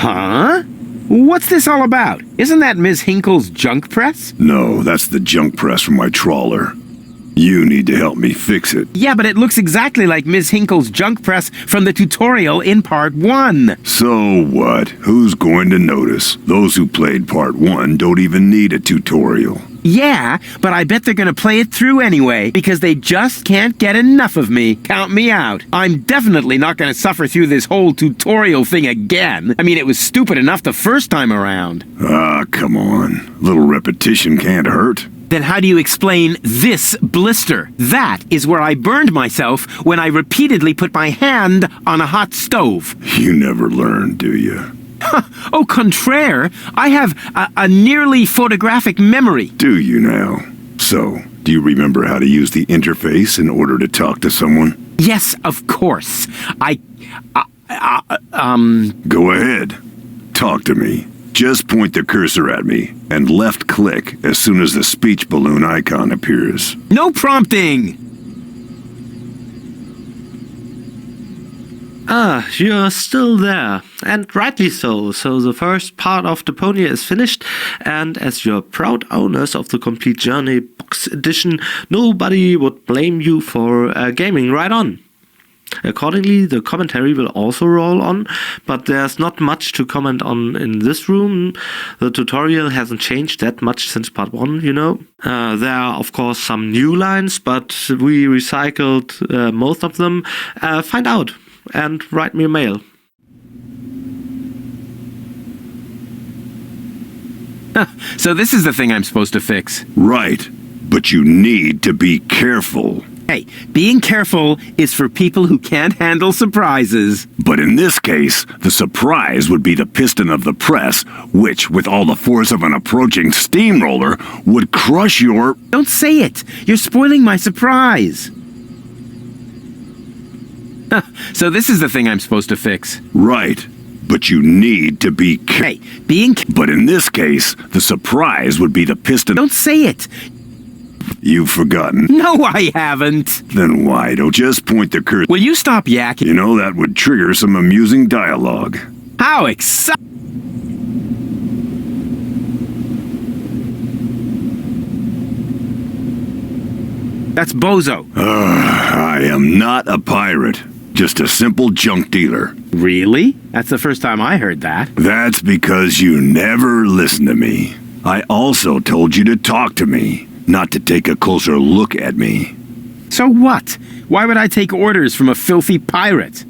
Huh? What's this all about? Isn't that Ms. Hinkle's junk press? No, that's the junk press from my trawler. You need to help me fix it. Yeah, but it looks exactly like Ms. Hinkle's junk press from the tutorial in Part 1. So what? Who's going to notice? Those who played Part 1 don't even need a tutorial. Yeah, but I bet they're gonna play it through anyway, because they just can't get enough of me. Count me out. I'm definitely not gonna suffer through this whole tutorial thing again. I mean, it was stupid enough the first time around. Ah, come on. Little repetition can't hurt. Then how do you explain this blister? That is where I burned myself when I repeatedly put my hand on a hot stove. You never learn, do you? Au contraire, I have a nearly photographic memory. Do you now? So, do you remember how to use the interface in order to talk to someone? Yes, of course. Go ahead. Talk to me. Just point the cursor at me and left click as soon as the speech balloon icon appears. No prompting! Ah, you're still there, and rightly so. So the first part of Deponia is finished, and as you're proud owners of the Complete Journey Box Edition, nobody would blame you for gaming right on. Accordingly, the commentary will also roll on, but there's not much to comment on in this room. The tutorial hasn't changed that much since part 1, you know. There are, of course, some new lines, but we recycled most of them. Find out and write me a mail. So this is the thing I'm supposed to fix. Right, but you need to be careful. Hey, being careful is for people who can't handle surprises. But in this case, the surprise would be the piston of the press, which, with all the force of an approaching steamroller, would crush your... Don't say it! You're spoiling my surprise! So this is the thing I'm supposed to fix. Right, but you need to be Hey, being... But in this case, the surprise would be the piston... Don't say it! You've forgotten. No, I haven't! Then why don't you just point the cursor... Will you stop yakking? You know, that would trigger some amusing dialogue. How exciting! That's Bozo. I am not a pirate. Just a simple junk dealer. Really? That's the first time I heard that. That's because you never listen to me. I also told you to talk to me, not to take a closer look at me. So what? Why would I take orders from a filthy pirate?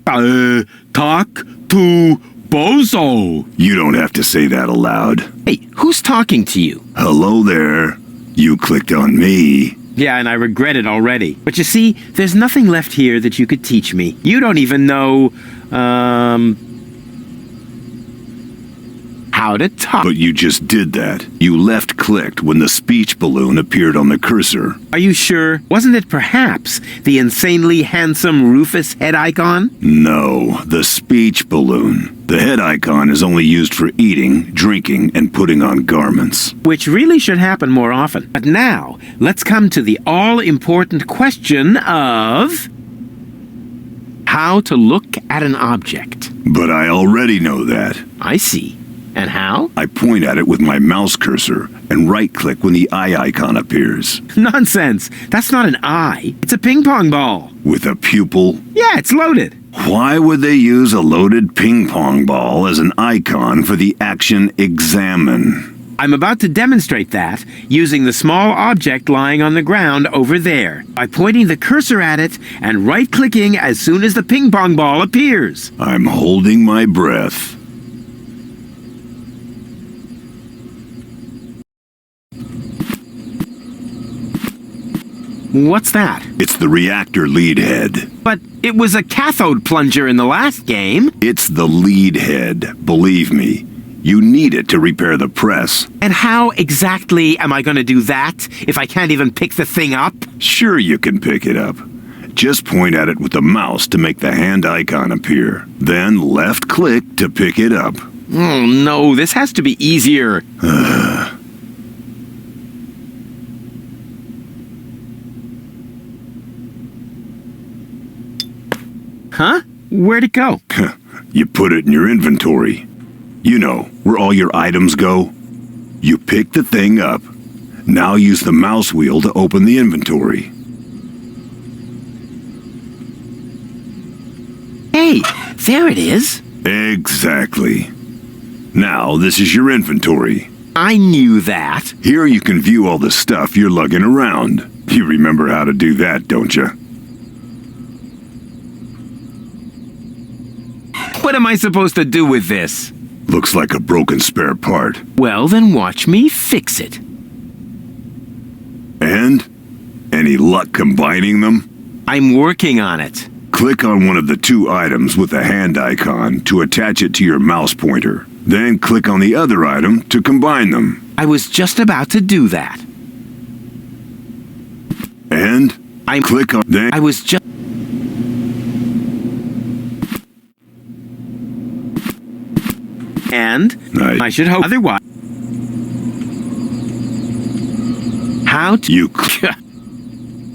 Talk to Bozo. You don't have to say that aloud. Hey, who's talking to you? Hello there. You clicked on me. Yeah, and I regret it already. But you see, there's nothing left here that you could teach me. You don't even know, how to talk. But you just did that. You left-clicked when the speech balloon appeared on the cursor. Are you sure? Wasn't it perhaps the insanely handsome Rufus head icon? No, the speech balloon. The head icon is only used for eating, drinking, and putting on garments. Which really should happen more often. But now, let's come to the all-important question of... how to look at an object. But I already know that. I see. And how? I point at it with my mouse cursor and right-click when the eye icon appears. Nonsense! That's not an eye. It's a ping-pong ball. With a pupil? Yeah, it's loaded. Why would they use a loaded ping-pong ball as an icon for the action examine? I'm about to demonstrate that using the small object lying on the ground over there by pointing the cursor at it and right-clicking as soon as the ping-pong ball appears. I'm holding my breath. What's that? It's the reactor lead head. But it was a cathode plunger in the last game. It's the lead head, believe me. You need it to repair the press. And how exactly am I going to do that if I can't even pick the thing up? Sure you can pick it up. Just point at it with the mouse to make the hand icon appear. Then left-click to pick it up. Oh no, this has to be easier. Huh? Where'd it go? You put it in your inventory. You know, where all your items go. You pick the thing up. Now use the mouse wheel to open the inventory. Hey, there it is. Exactly. Now, this is your inventory. I knew that. Here you can view all the stuff you're lugging around. You remember how to do that, don't you? What am I supposed to do with this? Looks like a broken spare part. Well, then watch me fix it. And? Any luck combining them? I'm working on it. Click on one of the two items with the hand icon to attach it to your mouse pointer. Then click on the other item to combine them. I was just about to do that. And? Click on... Then... I was just... And? I should hope otherwise. How to... You...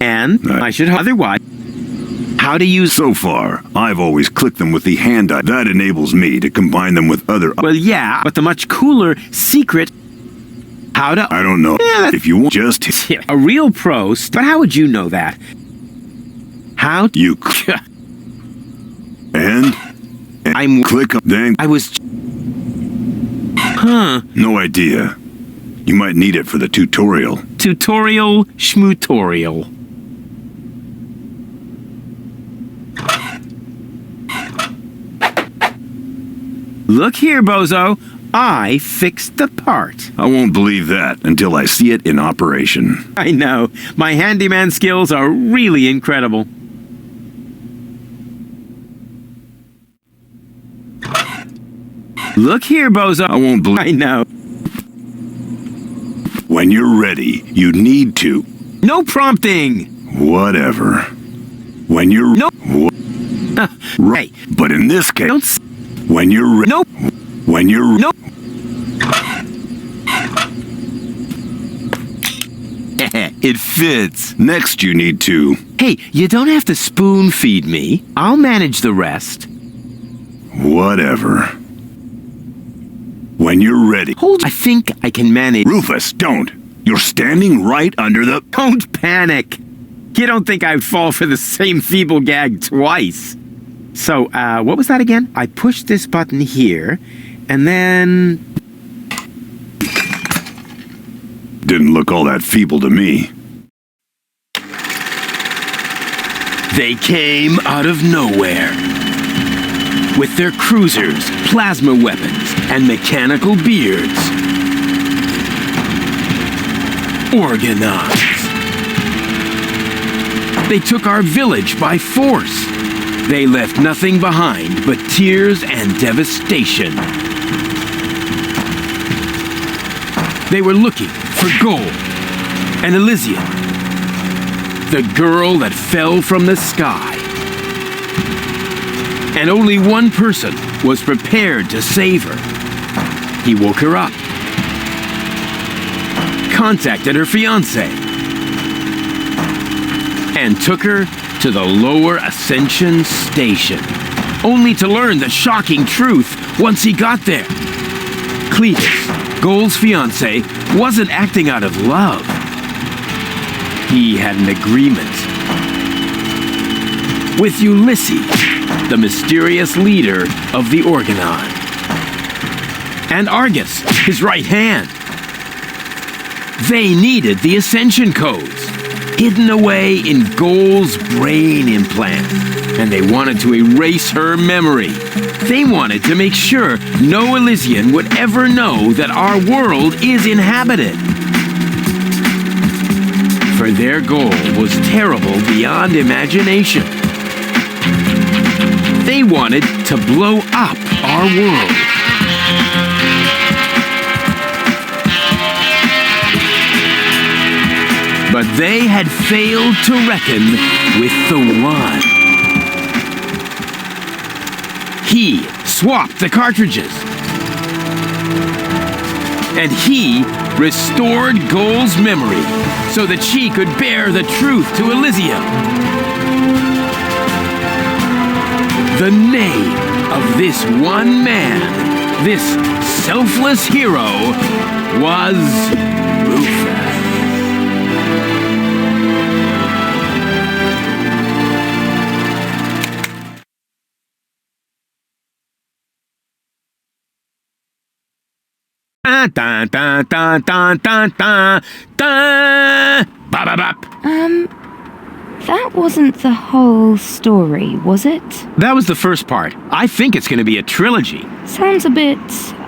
And? I should hope otherwise. How to use... So far, I've always clicked them with the hand icon. That enables me to combine them with other... Well, yeah, but the much cooler secret... How to... I don't know. Yeah, if you want just... A real pro... But how would you know that? How... You... And... I'm... Click on... Then... I was... Huh. No idea. You might need it for the tutorial. Tutorial schmutorial. Look here, bozo. I fixed the part. I won't believe that until I see it in operation. I know. My handyman skills are really incredible. Look here, bozo. I won't believe... I know. When you're ready, you need to... No prompting. Whatever. When you're... No. Right. But in this case... Don't... When you're... No. When you're... No. It fits. Next you need to... Hey, you don't have to spoon feed me. I'll manage the rest. Whatever. When you're ready... Hold. I think I can manage... Rufus, don't. You're standing right under the... Don't panic. You don't think I'd fall for the same feeble gag twice. So, what was that again? I pushed this button here, and then... Didn't look all that feeble to me. They came out of nowhere. With their cruisers, plasma weapons, and mechanical beards. Organized. They took our village by force. They left nothing behind but tears and devastation. They were looking for gold and Elysium, the girl that fell from the sky. And only one person was prepared to save her. He woke her up, contacted her fiancé, and took her to the lower Ascension Station, only to learn the shocking truth once he got there. Cletus, Gold's fiancé, wasn't acting out of love. He had an agreement with Ulysses, the mysterious leader of the Organon, and Argus, his right hand. They needed the Ascension codes, hidden away in Gold's brain implant, and they wanted to erase her memory. They wanted to make sure no Elysian would ever know that our world is inhabited. For their goal was terrible beyond imagination. They wanted to blow up our world. But they had failed to reckon with the One. He swapped the cartridges. And he restored Gold's memory so that she could bear the truth to Elysium. The name of of this one man, this selfless hero, was Rufus. Dun dun dun dun dun dun dun dun. Bop, bop, bop. That wasn't the whole story, was it? That was the first part. I think it's going to be a trilogy. Sounds a bit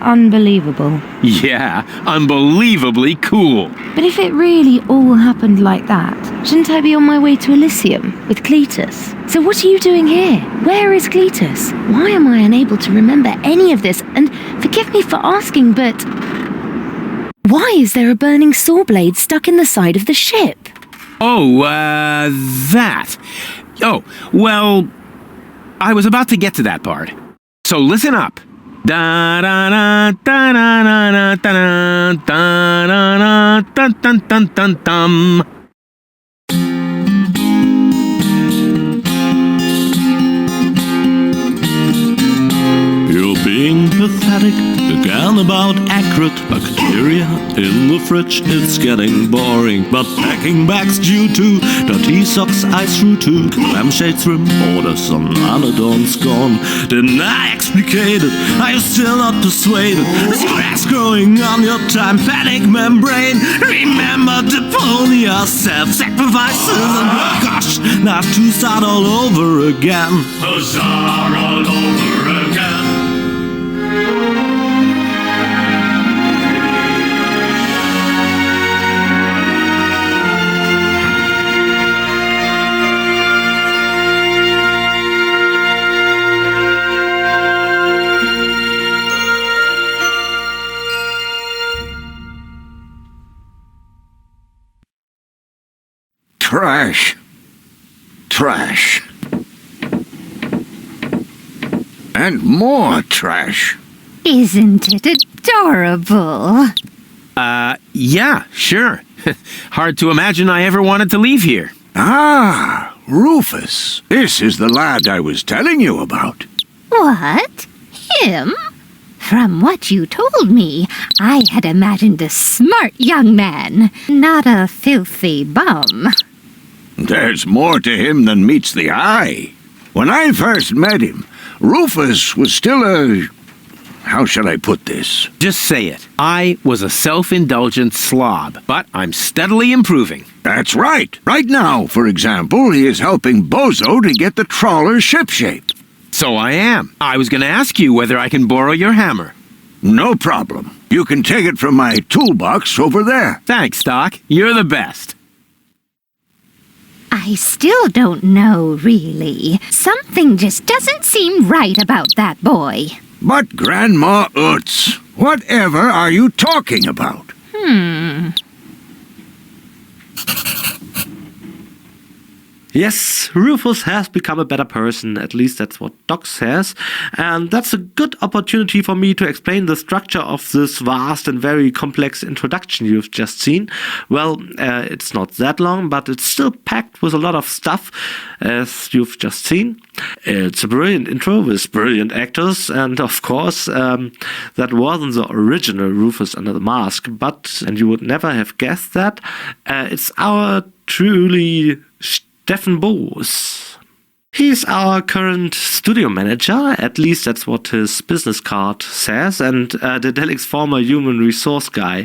unbelievable. Yeah, unbelievably cool. But if it really all happened like that, shouldn't I be on my way to Elysium with Cletus? So what are you doing here? Where is Cletus? Why am I unable to remember any of this? And forgive me for asking, but why is there a burning saw blade stuck in the side of the ship? Oh, that. Oh, well, I was about to get to that part. So listen up. Da da da da da da da da da da dun dun dun dun. You're being pathetic again about accurate bacteria in the fridge. It's getting boring, but packing bags due to dirty socks I threw to lampshades rim orders on Anadon's gone. Didn't I explicate it? Are you still not persuaded? There's cracks growing on your tympanic membrane. Remember Deponia, self-sacrifices, and gosh, now I have to start all over again. Start all over again. Trash. Trash. And more trash. Isn't it adorable? Yeah, sure. Hard to imagine I ever wanted to leave here. Ah, Rufus. This is the lad I was telling you about. What? Him? From what you told me, I had imagined a smart young man, not a filthy bum. There's more to him than meets the eye. When I first met him, Rufus was still a... How shall I put this? Just say it. I was a self-indulgent slob, but I'm steadily improving. That's right. Right now, for example, he is helping Bozo to get the trawler shipshape. So I am. I was going to ask you whether I can borrow your hammer. No problem. You can take it from my toolbox over there. Thanks, Doc. You're the best. I still don't know, really. Something just doesn't seem right about that boy. But Grandma Utz, whatever are you talking about? Yes, Rufus has become a better person, at least that's what Doc says, and that's a good opportunity for me to explain the structure of this vast and very complex introduction you've just seen. Well, it's not that long, but it's still packed with a lot of stuff, as you've just seen. It's a brilliant intro with brilliant actors, and of course, that wasn't the original Rufus under the mask, but, and you would never have guessed that, it's our truly Stefan Boos. He's our current studio manager, at least that's what his business card says, and Daedelic's former human resource guy.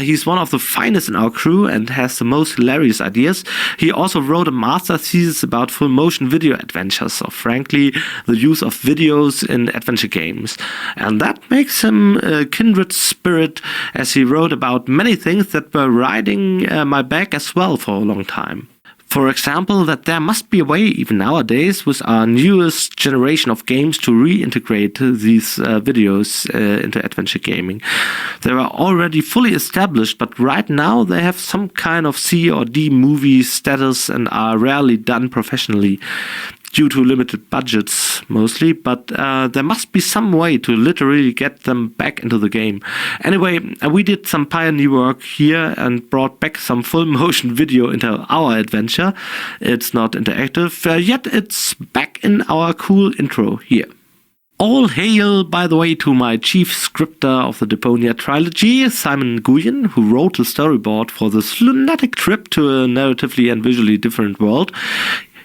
He's one of the finest in our crew and has the most hilarious ideas. He also wrote a master thesis about full motion video adventures, or frankly, the use of videos in adventure games. And that makes him a kindred spirit, as he wrote about many things that were riding my back as well for a long time. For example, that there must be a way, even nowadays, with our newest generation of games to reintegrate these videos into adventure gaming. They are already fully established, but right now they have some kind of C or D movie status and are rarely done professionally, due to limited budgets mostly, but there must be some way to literally get them back into the game. Anyway, we did some pioneer work here and brought back some full motion video into our adventure. It's not interactive, yet it's back in our cool intro here. All hail, by the way, to my chief scripter of the Deponia trilogy, Simon Nguyen, who wrote the storyboard for this lunatic trip to a narratively and visually different world.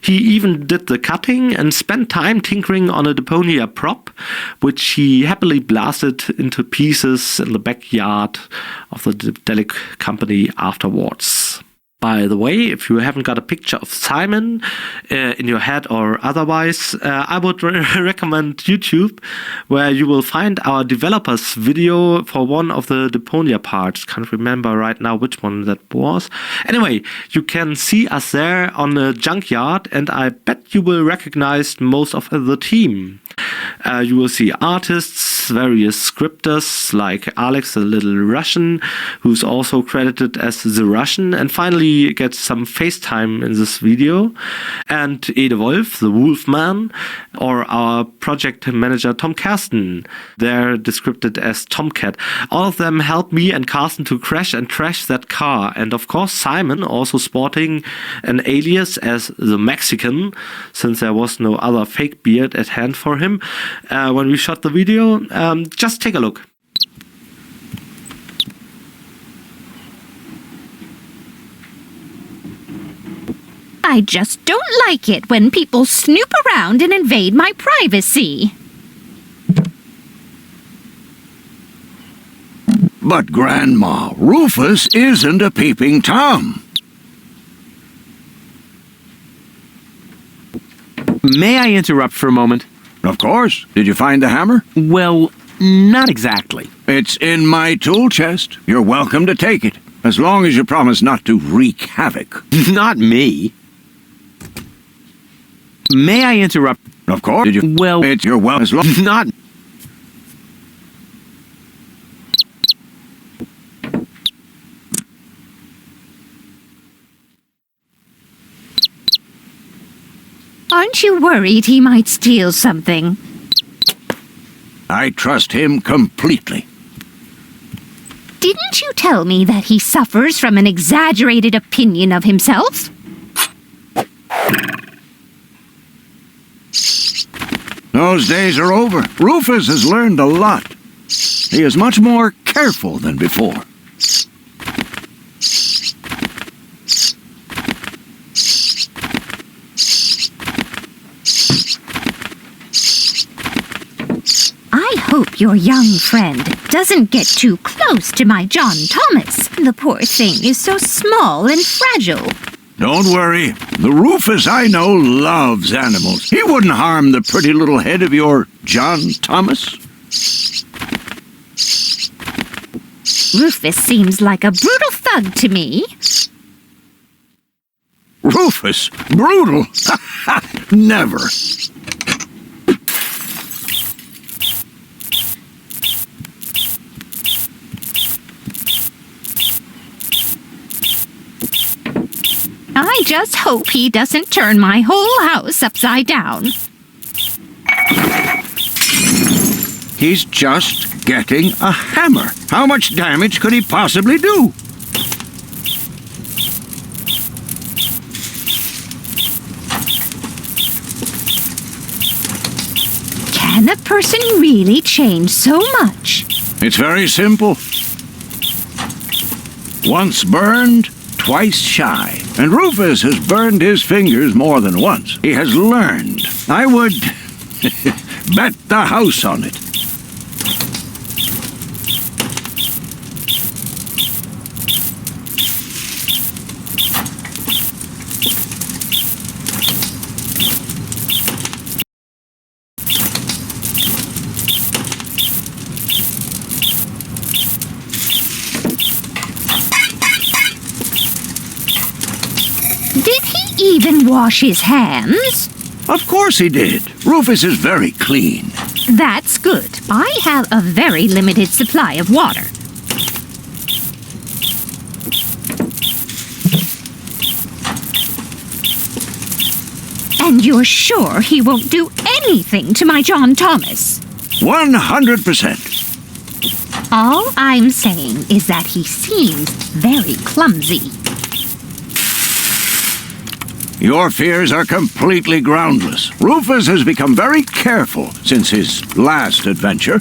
He even did the cutting and spent time tinkering on a Deponia prop, which he happily blasted into pieces in the backyard of the Delic company afterwards. By the way, if you haven't got a picture of Simon in your head or otherwise, I would recommend YouTube, where you will find our developers video for one of the Deponia parts. Can't remember right now which one that was. Anyway, you can see us there on the junkyard, and I bet you will recognize most of the team. You will see artists, various scripters like Alex the Little Russian, who's also credited as the Russian, and finally get some FaceTime in this video, and Ede Wolf, the Wolfman, or our project manager Tom Karsten. They're described as Tomcat. All of them helped me and Karsten to crash and trash that car, and of course Simon, also sporting an alias as the Mexican, since there was no other fake beard at hand for him when we shot the video. Just take a look. I just don't like it when people snoop around and invade my privacy. But Grandma, Rufus isn't a peeping Tom. May I interrupt for a moment? Of course. Did you find the hammer? Well, not exactly. It's in my tool chest. You're welcome to take it, as long as you promise not to wreak havoc. Not me. May I interrupt? Of course. Did you? Well, it's your well as long. Not. Aren't you worried he might steal something? I trust him completely. Didn't you tell me that he suffers from an exaggerated opinion of himself? Those days are over. Rufus has learned a lot. He is much more careful than before. I hope your young friend doesn't get too close to my John Thomas. The poor thing is so small and fragile. Don't worry. The Rufus I know loves animals. He wouldn't harm the pretty little head of your John Thomas. Rufus seems like a brutal thug to me. Rufus? Brutal? Never. I just hope he doesn't turn my whole house upside down. He's just getting a hammer. How much damage could he possibly do? Can a person really change so much? It's very simple. Once burned, twice shy. And Rufus has burned his fingers more than once. He has learned. I would bet the house on it. Did he even wash his hands? Of course he did. Rufus is very clean. That's good. I have a very limited supply of water. And you're sure he won't do anything to my John Thomas? 100%. All I'm saying is that he seems very clumsy. Your fears are completely groundless. Rufus has become very careful since his last adventure.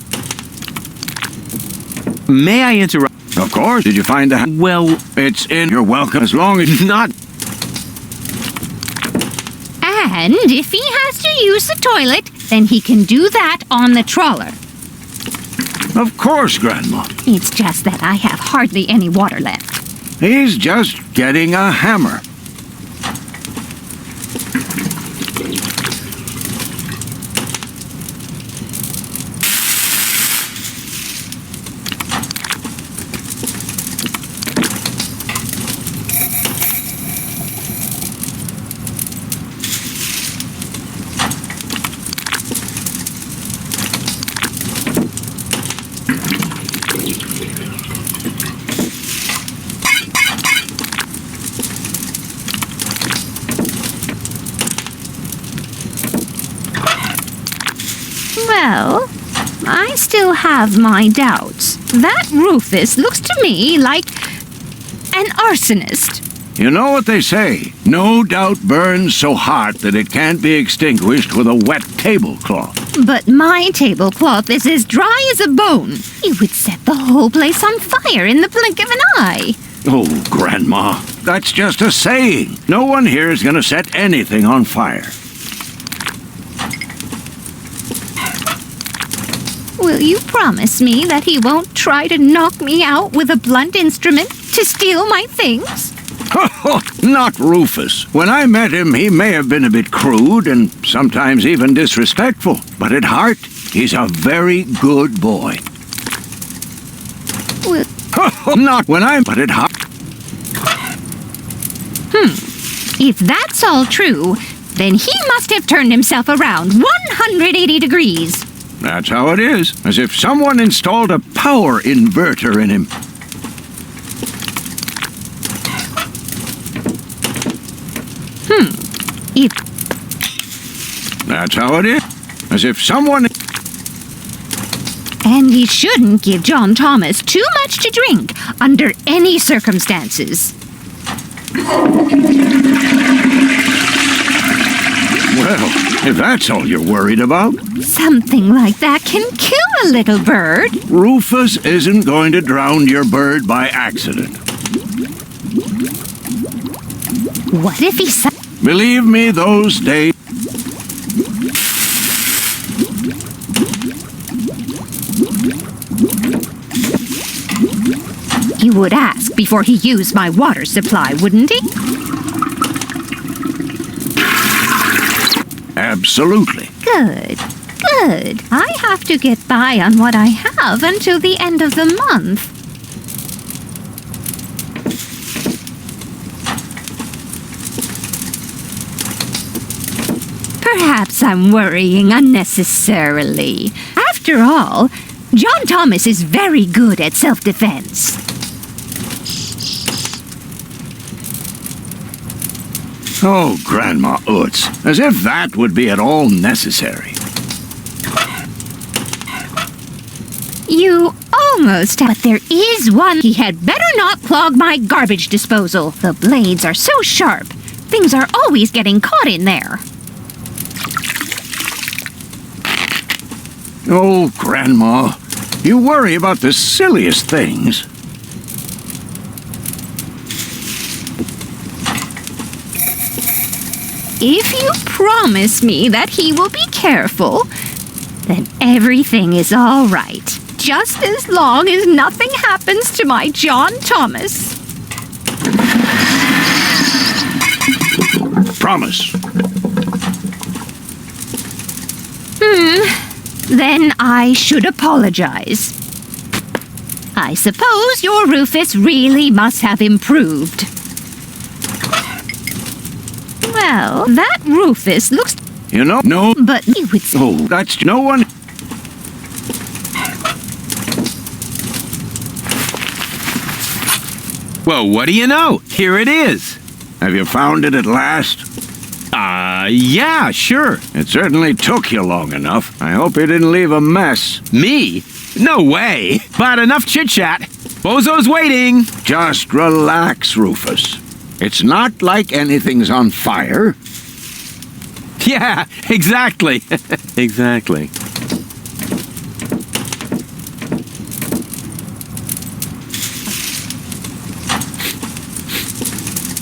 May I interrupt? Of course. Did you find the... Well, It's in. You're welcome as long as... not... And if he has to use the toilet, then he can do that on the trawler. Of course, Grandma. It's just that I have hardly any water left. He's just getting a hammer. Well, I still have my doubts. That Rufus looks to me like an arsonist. You know what they say? No doubt burns so hot that it can't be extinguished with a wet tablecloth. But my tablecloth is as dry as a bone. He would set the whole place on fire in the blink of an eye. Oh, Grandma, that's just a saying. No one here is going to set anything on fire. Will you promise me that he won't try to knock me out with a blunt instrument to steal my things? Not Rufus. When I met him, he may have been a bit crude and sometimes even disrespectful. But at heart, he's a very good boy. Well, Not when I'm... But at heart... if that's all true, then he must have turned himself around 180 degrees. That's how it is. As if someone installed a power inverter in him. If That's how it is. As if someone... And he shouldn't give John Thomas too much to drink under any circumstances. Well, if that's all you're worried about, Something like that can kill a little bird. Rufus isn't going to drown your bird by accident. What if he... Believe me, those days... He would ask before he used my water supply, wouldn't he? Absolutely. Good. Good. I have to get by on what I have until the end of the month. Perhaps I'm worrying unnecessarily. After all, John Thomas is very good at self-defense. Oh, Grandma Utz, as if that would be at all necessary. You almost... But there is one. He had better not clog my garbage disposal. The blades are so sharp. Things are always getting caught in there. Oh, Grandma, you worry about the silliest things. If you promise me that he will be careful, then everything is all right. Just as long as nothing happens to my John Thomas. Promise. Then I should apologize. I suppose your Rufus really must have improved. Well, that Rufus looks... You know, no... But he would say... Oh, that's no one... Well, what do you know? Here it is. Have you found it at last? Yeah, sure. It certainly took you long enough. I hope you didn't leave a mess. Me? No way. But enough chit-chat. Bozo's waiting. Just relax, Rufus. It's not like anything's on fire. Yeah, exactly. Exactly.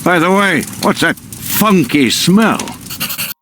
By the way, what's that funky smell?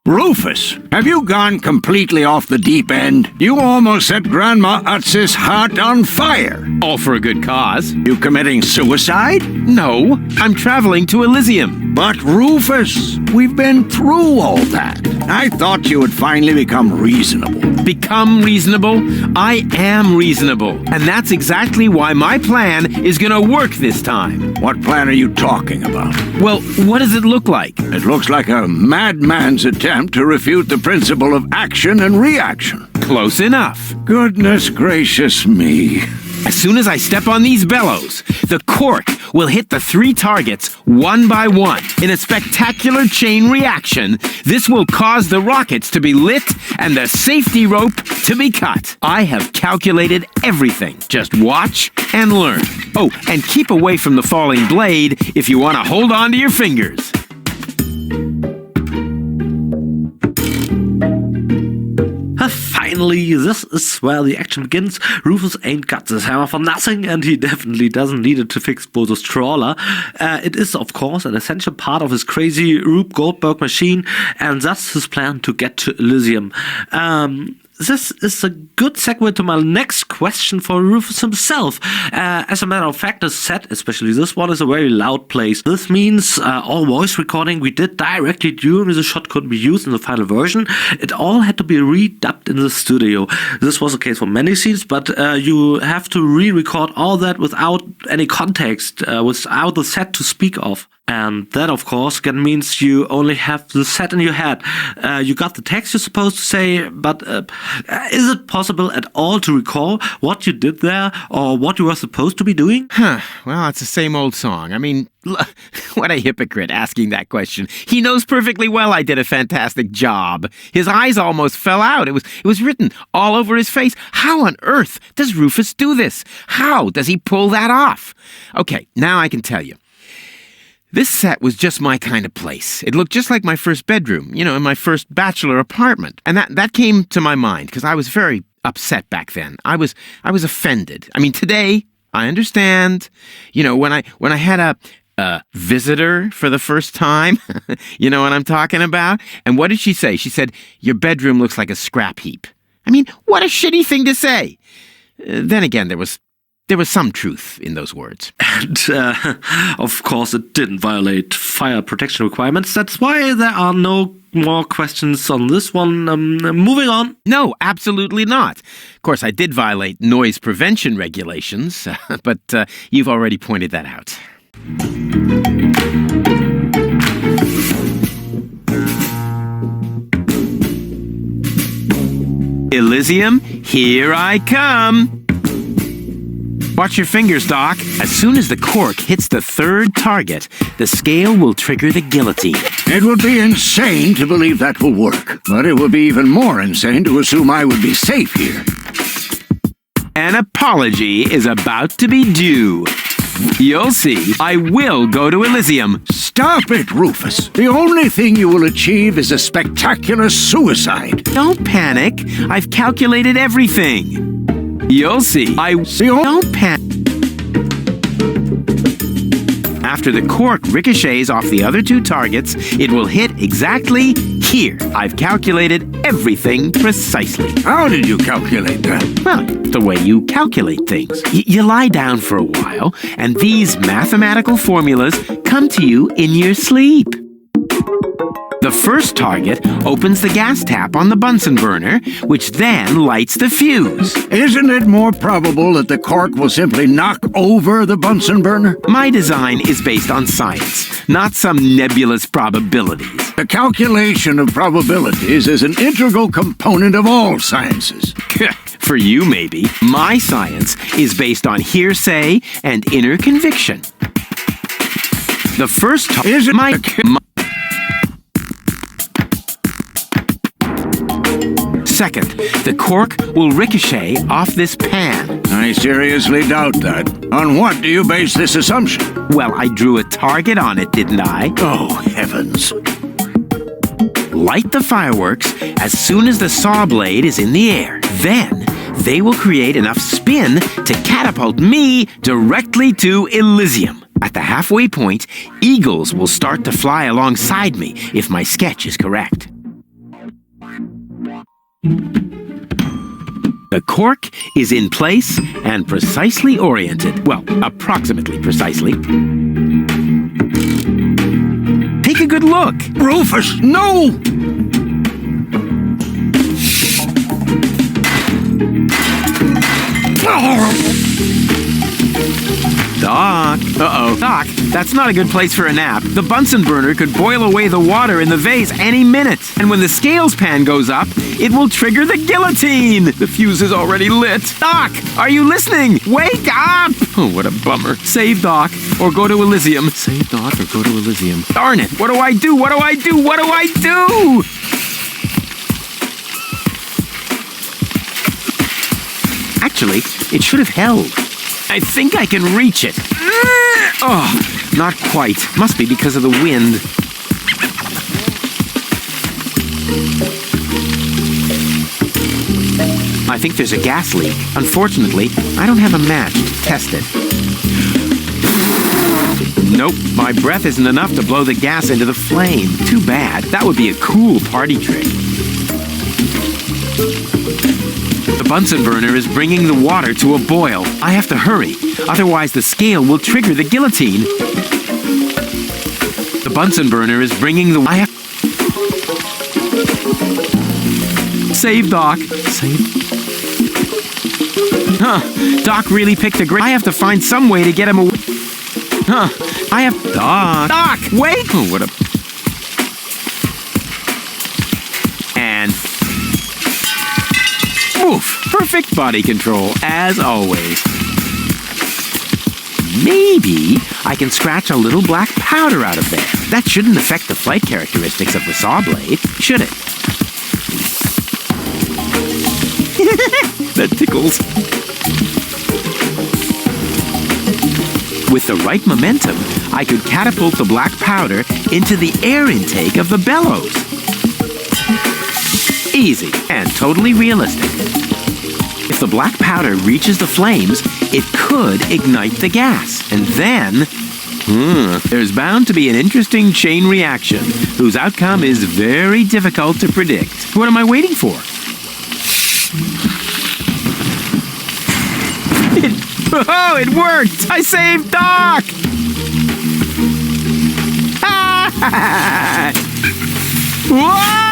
Rufus, have you gone completely off the deep end? You almost set Grandma Utz's heart on fire. All for a good cause. You committing suicide? No, I'm traveling to Elysium. But Rufus, we've been through all that. I thought you would finally become reasonable. Become reasonable? I am reasonable. And that's exactly why my plan is gonna work this time. What plan are you talking about? Well, what does it look like? It looks like a madman's attempt to refute the principle of action and reaction. Close enough. Goodness gracious me. As soon as I step on these bellows, the cork will hit the 3 targets one by one. In a spectacular chain reaction, this will cause the rockets to be lit and the safety rope to be cut. I have calculated everything. Just watch and learn. Oh, and keep away from the falling blade if you want to hold on to your fingers. Finally, this is where the action begins. Rufus ain't got this hammer for nothing, and he definitely doesn't need it to fix Bozo's trawler. It is, of course, an essential part of his crazy Rube Goldberg machine, and that's his plan to get to Elysium. This is a good segue to my next question for Rufus himself. As a matter of fact, the set, especially this one, is a very loud place. This means all voice recording we did directly during the shot couldn't be used in the final version. It all had to be redubbed in the studio. This was the case for many scenes, but you have to re-record all that without any context, without the set to speak of. And that, of course, again means you only have the set in your head. You got the text you're supposed to say, but is it possible at all to recall what you did there or what you were supposed to be doing? Well, it's the same old song. I mean, what a hypocrite asking that question. He knows perfectly well I did a fantastic job. His eyes almost fell out. It was written all over his face. How on earth does Rufus do this? How does he pull that off? Okay, now I can tell you. This set was just my kind of place. It looked just like my first bedroom, in my first bachelor apartment. And that came to my mind because I was very upset back then. I was offended. I mean, today, I understand. When I had a visitor for the first time, you know what I'm talking about? And what did she say? She said, "Your bedroom looks like a scrap heap." I mean, what a shitty thing to say. Then again, there was some truth in those words. And, of course, it didn't violate fire protection requirements. That's why there are no more questions on this one. Moving on. No, absolutely not. Of course, I did violate noise prevention regulations, but you've already pointed that out. Elysium, here I come. Watch your fingers, Doc. As soon as the cork hits the 3rd target, the scale will trigger the guillotine. It would be insane to believe that will work, but it would be even more insane to assume I would be safe here. An apology is about to be due. You'll see. I will go to Elysium. Stop it, Rufus. The only thing you will achieve is a spectacular suicide. Don't panic. I've calculated everything. You'll see. Don't panic. After the cork ricochets off the other 2 targets, it will hit exactly here. I've calculated everything precisely. How did you calculate that? Well, the way you calculate things. You lie down for a while, and these mathematical formulas come to you in your sleep. The first target opens the gas tap on the Bunsen burner, which then lights the fuse. Isn't it more probable that the cork will simply knock over the Bunsen burner? My design is based on science, not some nebulous probabilities. The calculation of probabilities is an integral component of all sciences. For you, maybe. My science is based on hearsay and inner conviction. The first Second, the cork will ricochet off this pan. I seriously doubt that. On what do you base this assumption? Well, I drew a target on it, didn't I? Oh, heavens. Light the fireworks as soon as the saw blade is in the air. Then, they will create enough spin to catapult me directly to Elysium. At the halfway point, eagles will start to fly alongside me if my sketch is correct. The cork is in place and precisely oriented. Well, approximately precisely. Take a good look. Rufus, no! Doc. Uh-oh. Doc, that's not a good place for a nap. The Bunsen burner could boil away the water in the vase any minute. And when the scales pan goes up, it will trigger the guillotine. The fuse is already lit. Doc, are you listening? Wake up! Oh, what a bummer. Save Doc or go to Elysium. Save Doc or go to Elysium. Darn it. What do I do? What do I do? What do I do? Actually, it should have held. I think I can reach it. Oh, not quite. Must be because of the wind. I think there's a gas leak. Unfortunately, I don't have a match to test it. Nope, my breath isn't enough to blow the gas into the flame. Too bad. That would be a cool party trick. The Bunsen burner is bringing the water to a boil. I have to hurry, otherwise the scale will trigger the guillotine. The Bunsen burner is bringing the... Save Doc. Save... Huh. Doc really picked a great... I have to find some way to get him away. Huh. I have... Doc, wait! Oh, what a... And... Oof! Perfect body control, as always. Maybe I can scratch a little black powder out of there. That shouldn't affect the flight characteristics of the saw blade, should it? That tickles. With the right momentum, I could catapult the black powder into the air intake of the bellows. Easy and totally realistic. If the black powder reaches the flames, it could ignite the gas. And then, there's bound to be an interesting chain reaction whose outcome is very difficult to predict. What am I waiting for? Oh, it worked! I saved Doc! Whoa!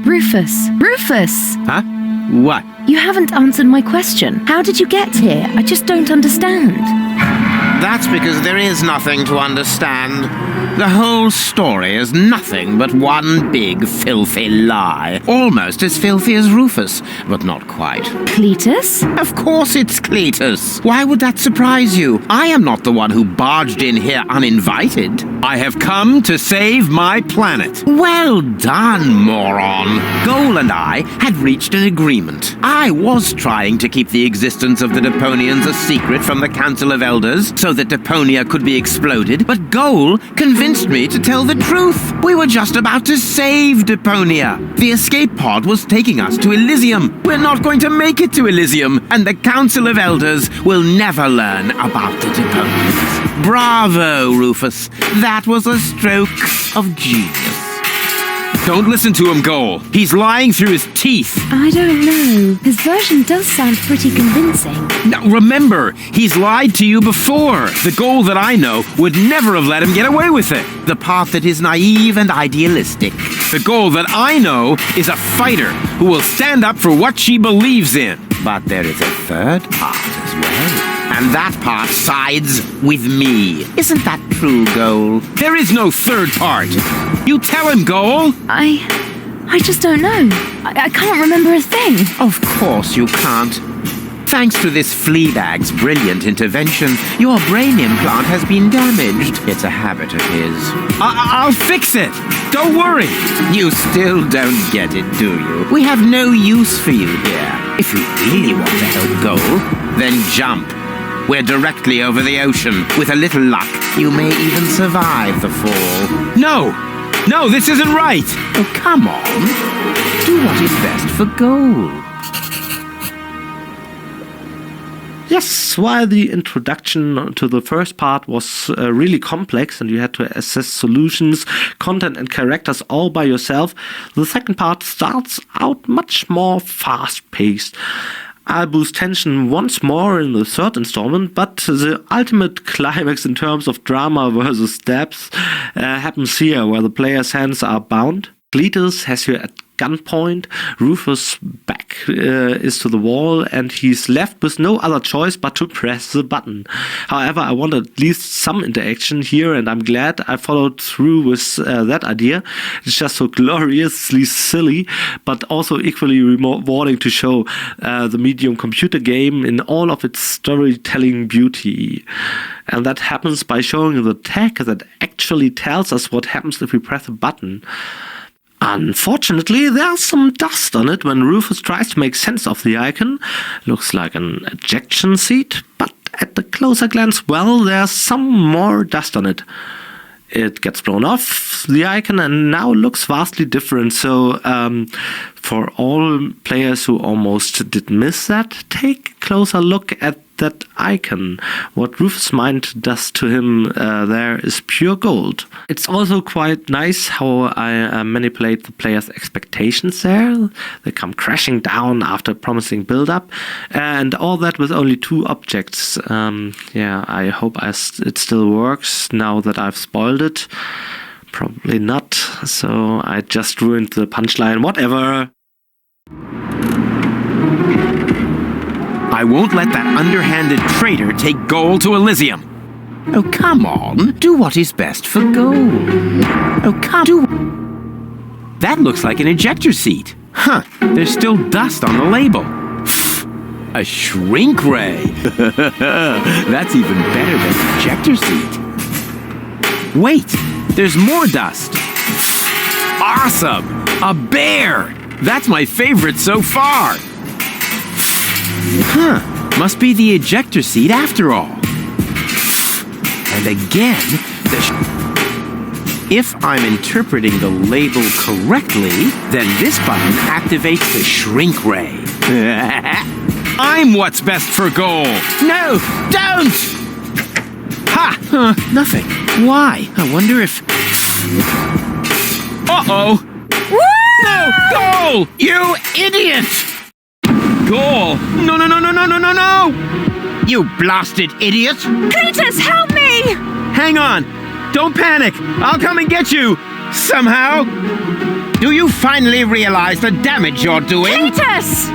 Rufus! Rufus! Huh? What? You haven't answered my question. How did you get here? I just don't understand. That's because there is nothing to understand. The whole story is nothing but one big filthy lie. Almost as filthy as Rufus, but not quite. Cletus? Of course it's Cletus. Why would that surprise you? I am not the one who barged in here uninvited. I have come to save my planet. Well done, moron. Goal and I had reached an agreement. I was trying to keep the existence of the Deponians a secret from the Council of Elders so that Deponia could be exploded, but Goal convinced me to tell the truth. We were just about to save Deponia. The escape pod was taking us to Elysium. We're not going to make it to Elysium, and the Council of Elders will never learn about the Deponians. Bravo, Rufus. That was a stroke of genius. Don't listen to him, Goal. He's lying through his teeth. I don't know. His version does sound pretty convincing. Now, remember, he's lied to you before. The Goal that I know would never have let him get away with it. The part that is naive and idealistic. The Goal that I know is a fighter who will stand up for what she believes in. But there is a third part as well. And that part sides with me. Isn't that true, Goal? There is no third part. You tell him, Goal. I just don't know. I can't remember a thing. Of course you can't. Thanks to this Fleabag's brilliant intervention, your brain implant has been damaged. It's a habit of his. I'll fix it. Don't worry. You still don't get it, do you? We have no use for you here. If you really want to help Goal, then jump. We're directly over the ocean. With a little luck, you may even survive the fall. No, this isn't right. Oh, come on. Do what is best for Goal. Yes, while the introduction to the first part was really complex and you had to assess solutions, content and characters all by yourself, the second part starts out much more fast-paced. I'll boost tension once more in the third installment, but the ultimate climax in terms of drama versus depth happens here, where the player's hands are bound. Cletus has you at gunpoint, Rufus' back is to the wall, and he's left with no other choice but to press the button. However, I wanted at least some interaction here, and I'm glad I followed through with that idea. It's just so gloriously silly, but also equally rewarding to show the medium computer game in all of its storytelling beauty. And that happens by showing the tag that actually tells us what happens if we press a button. Unfortunately, there's some dust on it when Rufus tries to make sense of the icon. Looks like an ejection seat, but at the closer glance, well, there's some more dust on it. It gets blown off the icon and now looks vastly different. So for all players who almost did miss that, take a closer look at that icon. What Rufus' mind does to him there is pure gold. It's also quite nice how I manipulate the player's expectations there. They come crashing down after promising build-up, and all that with only 2 objects. I hope it still works now that I've spoiled it. Probably not, so I just ruined the punchline. Whatever. I won't let that underhanded traitor take Goal to Elysium. Oh, come on. Do what is best for Goal. Oh, come. That looks like an ejector seat. Huh. There's still dust on the label. A shrink ray. That's even better than an ejector seat. Wait. There's more dust. Awesome. A bear. That's my favorite so far. Huh, must be the ejector seat after all. And again, if I'm interpreting the label correctly, then this button activates the shrink ray. I'm what's best for Goal. No, don't! Ha! Nothing. Why? I wonder if... Uh-oh! Woo! No, Goal! You idiot! Goal! No! You blasted idiot! Cletus, help me! Hang on! Don't panic! I'll come and get you! Somehow! Do you finally realize the damage you're doing? Cletus!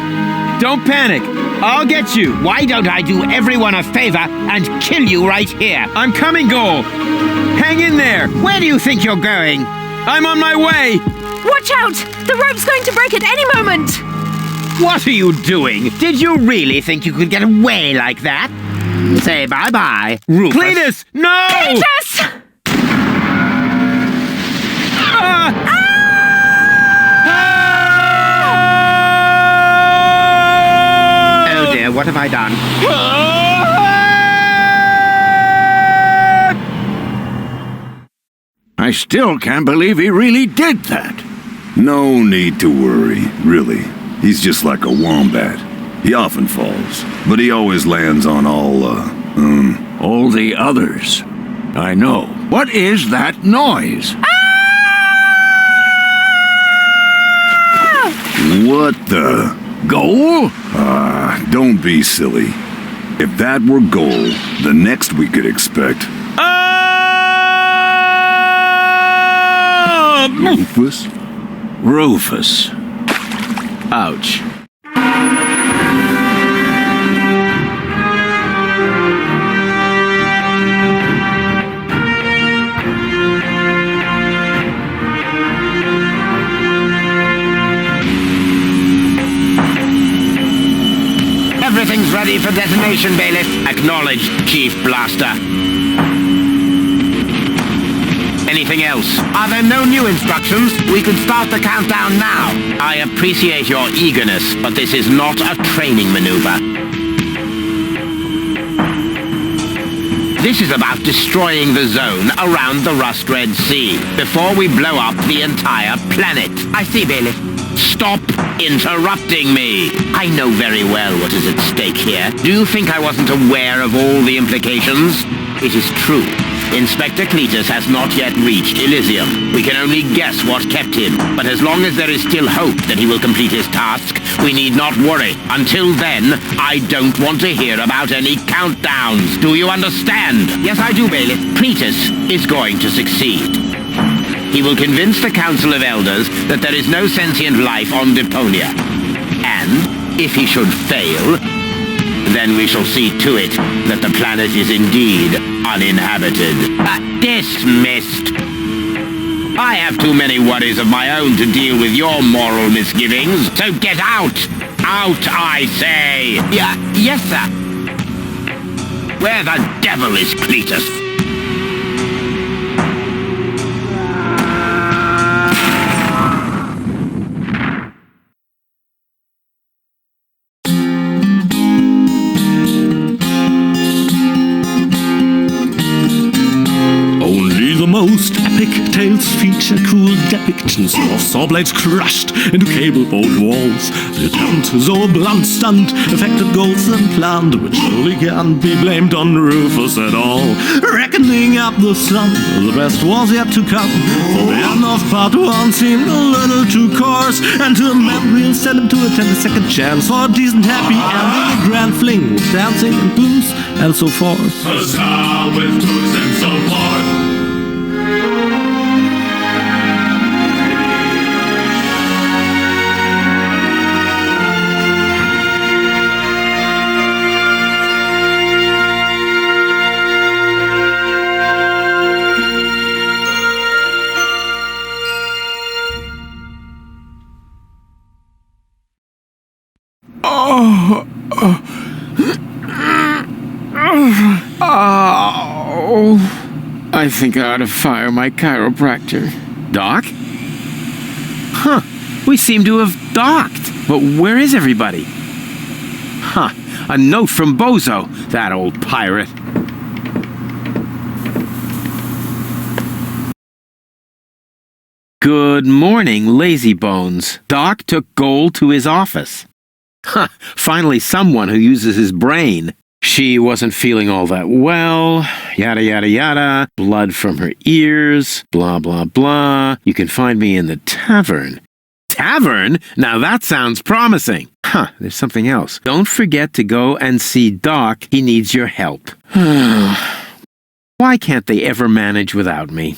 Don't panic! I'll get you! Why don't I do everyone a favor and kill you right here? I'm coming, Goal! Hang in there! Where do you think you're going? I'm on my way! Watch out! The rope's going to break at any moment! What are you doing? Did you really think you could get away like that? Say bye-bye, Rufus. Cletus, no! Cletus! Oh dear, what have I done? I still can't believe he really did that. No need to worry, really. He's just like a wombat. He often falls, but he always lands on all the others. I know. What is that noise? What the? Goal? Don't be silly. If that were goal, the next we could expect. Rufus? Rufus. Ouch. Everything's ready for detonation, Bailiff. Acknowledged, Chief Blaster. Anything else? Are there no new instructions? We could start the countdown now. I appreciate your eagerness, but this is not a training maneuver. This is about destroying the zone around the Rust Red Sea before we blow up the entire planet. I see, Bailiff. Stop interrupting me. I know very well what is at stake here. Do you think I wasn't aware of all the implications? It is true. Inspector Cletus has not yet reached Elysium. We can only guess what kept him, but as long as there is still hope that he will complete his task, we need not worry. Until then, I don't want to hear about any countdowns. Do you understand? Yes, I do, Bailiff. Cletus is going to succeed. He will convince the Council of Elders that there is no sentient life on Deponia. And, if he should fail, then we shall see to it that the planet is indeed uninhabited. Dismissed. I have too many worries of my own to deal with your moral misgivings, so get out! Out, I say! Yes, sir. Where the devil is Cletus? Most epic tales feature cruel depictions of saw blades crushed into cable-boat walls. The attempt, though a blunt stunt, affected goals and planned, which surely can't be blamed on Rufus at all. Reckoning up the sum, the best was yet to come. For the end of part 1 seemed a little too coarse, and to a memory will send him to attend a second chance for a decent happy ending, a grand fling with dancing and booze and so forth. A star with booze and so forth. I think I ought to fire my chiropractor. Doc? Huh. We seem to have docked. But where is everybody? Huh. A note from Bozo, that old pirate. Good morning, lazy bones. Doc took Gold to his office. Huh. Finally someone who uses his brain. She wasn't feeling all that well, yada yada yada, blood from her ears, blah blah blah. You can find me in the tavern. Tavern? Now that sounds promising. Huh, there's something else. Don't forget to go and see Doc. He needs your help. Why can't they ever manage without me?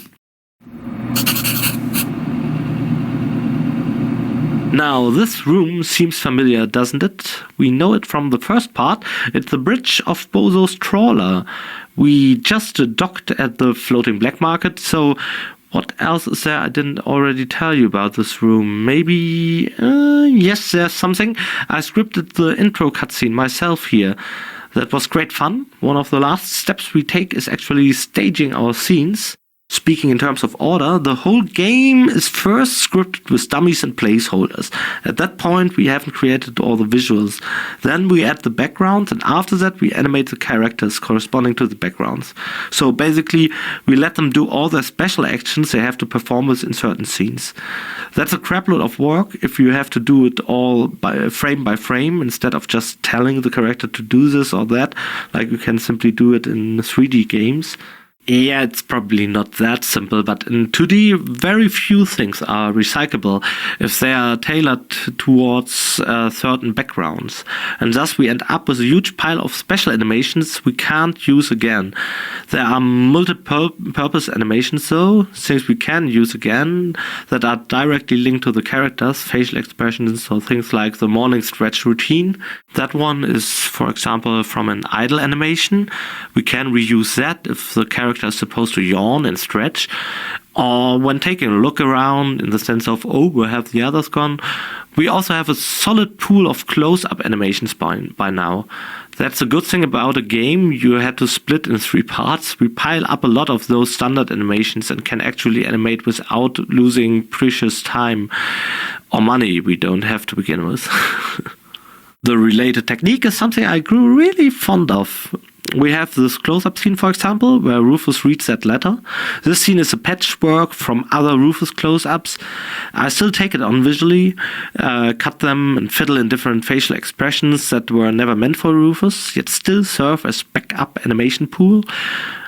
Now, this room seems familiar, doesn't it? We know it from the first part. It's the bridge of Bozo's trawler. We just docked at the floating black market, so what else is there I didn't already tell you about this room? Maybe... yes, there's something. I scripted the intro cutscene myself here. That was great fun. One of the last steps we take is actually staging our scenes. Speaking in terms of order, the whole game is first scripted with dummies and placeholders. At that point, we haven't created all the visuals. Then we add the backgrounds, and after that, we animate the characters corresponding to the backgrounds. So basically, we let them do all the special actions they have to perform with in certain scenes. That's a crapload of work if you have to do it all by frame instead of just telling the character to do this or that, like you can simply do it in 3D games. Yeah, it's probably not that simple, but in 2D, very few things are recyclable if they are tailored towards certain backgrounds. And thus we end up with a huge pile of special animations we can't use again. There are multi-purpose animations though, things we can use again, that are directly linked to the characters, facial expressions, or things like the morning stretch routine. That one is, for example, from an idle animation. We can reuse that if the character is supposed to yawn and stretch, or when taking a look around in the sense of, oh, where have the others gone? We also have a solid pool of close-up animations by now. That's a good thing about a game you had to split in 3 parts. We pile up a lot of those standard animations and can actually animate without losing precious time or money we don't have to begin with. The related technique is something I grew really fond of. We have this close-up scene, for example, where Rufus reads that letter. This scene is a patchwork from other Rufus close-ups. I still take it on visually, cut them and fiddle in different facial expressions that were never meant for Rufus, yet still serve as backup animation pool.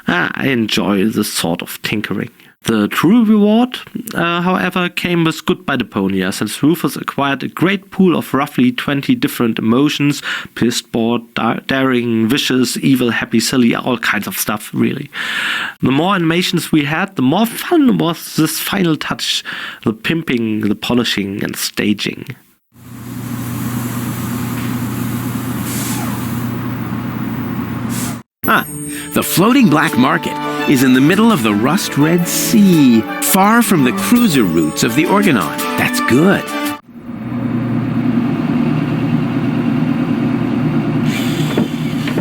I enjoy this sort of tinkering. The true reward, however, came with Goodbye Deponia, since Rufus acquired a great pool of roughly 20 different emotions: pissed, bored, daring, vicious, evil, happy, silly, all kinds of stuff, really. The more animations we had, the more fun was this final touch, the pimping, the polishing, and staging. The floating black market is in the middle of the rust-red sea, far from the cruiser routes of the Orgonon. That's good.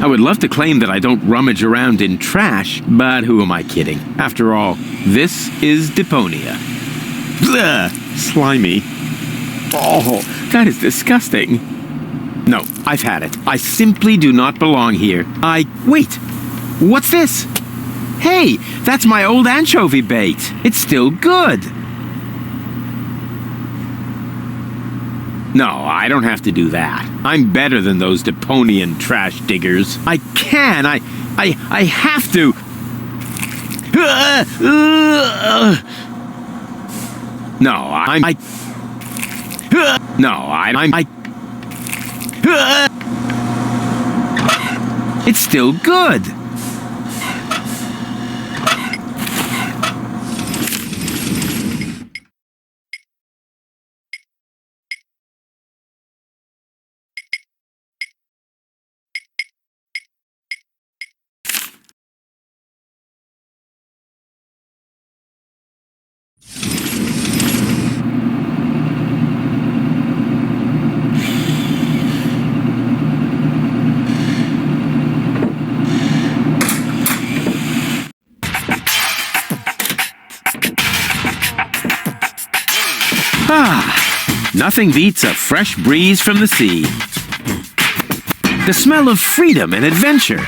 I would love to claim that I don't rummage around in trash, but who am I kidding? After all, this is Deponia. Ugh, slimy. Oh, that is disgusting. No, I've had it. I simply do not belong here. Wait! What's this? Hey, that's my old anchovy bait. It's still good. No, I don't have to do that. I'm better than those Deponian trash diggers. I have to. It's still good. Nothing beats a fresh breeze from the sea. The smell of freedom and adventure.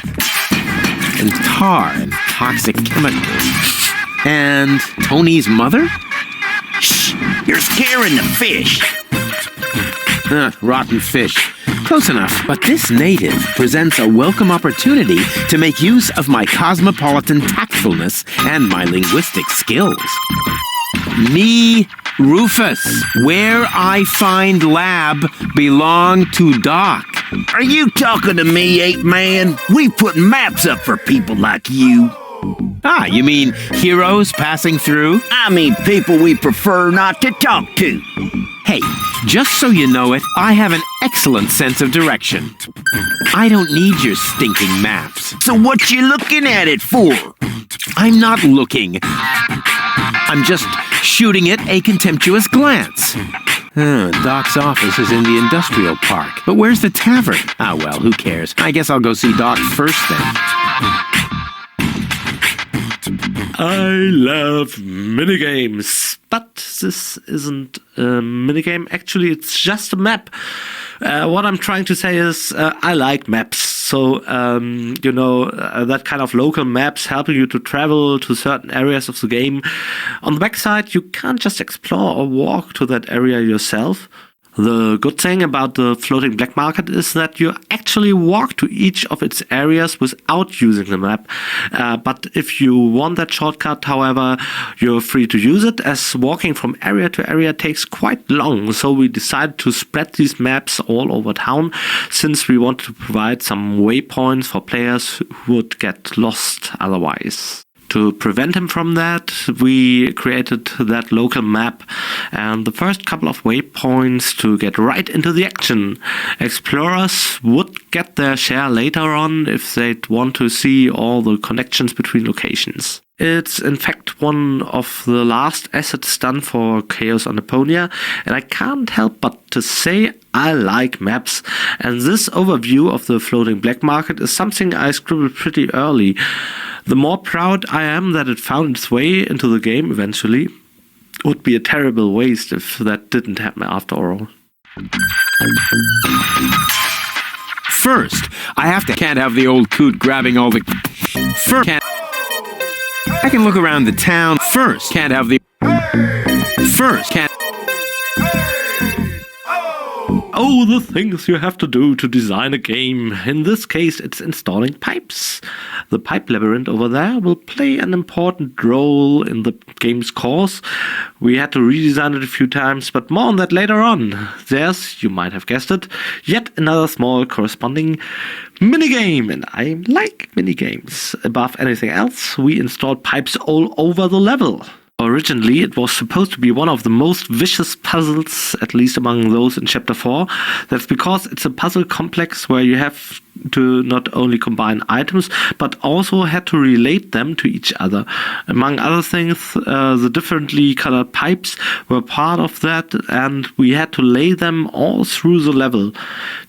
And tar and toxic chemicals. And Tony's mother? Shh! You're scaring the fish. Rotten fish. Close enough. But this native presents a welcome opportunity to make use of my cosmopolitan tactfulness and my linguistic skills. Me, Rufus, where I find lab belong to Doc. Are you talking to me, ape man? We put maps up for people like you. Ah, you mean heroes passing through? I mean people we prefer not to talk to. Hey, just so you know it, I have an excellent sense of direction. I don't need your stinking maps. So what you looking at it for? I'm not looking. I'm just shooting it a contemptuous glance. Doc's office is in the industrial park. But where's the tavern? Ah, well, who cares? I guess I'll go see Doc first then. I love minigames, but this isn't a minigame. Actually, it's just a map. What I'm trying to say is I like maps. So, that kind of local maps helping you to travel to certain areas of the game. On the backside, you can't just explore or walk to that area yourself. The good thing about the floating black market is that you actually walk to each of its areas without using the map. But if you want that shortcut, however, you're free to use it, as walking from area to area takes quite long. So we decided to spread these maps all over town, since we wanted to provide some waypoints for players who would get lost otherwise. To prevent him from that, we created that local map and the first couple of waypoints to get right into the action. Explorers would get their share later on if they'd want to see all the connections between locations. It's in fact one of the last assets done for Chaos on Deponia, and I can't help but to say I like maps, and this overview of the floating black market is something I scribbled pretty early. The more proud I am that it found its way into the game eventually. It would be a terrible waste if that didn't happen after all. First, can't have the old coot grabbing all the... I can look around the town. First, can't have the... First, can't... Oh, the things you have to do to design a game. In this case, it's installing pipes. The pipe labyrinth over there will play an important role in the game's course. We had to redesign it a few times, but more on that later on. There's, you might have guessed it, yet another small corresponding minigame, and I like minigames. Above anything else, we installed pipes all over the level. Originally, it was supposed to be one of the most vicious puzzles, at least among those in Chapter 4. That's because it's a puzzle complex where you have to not only combine items, but also had to relate them to each other. Among other things, the differently colored pipes were part of that, and we had to lay them all through the level.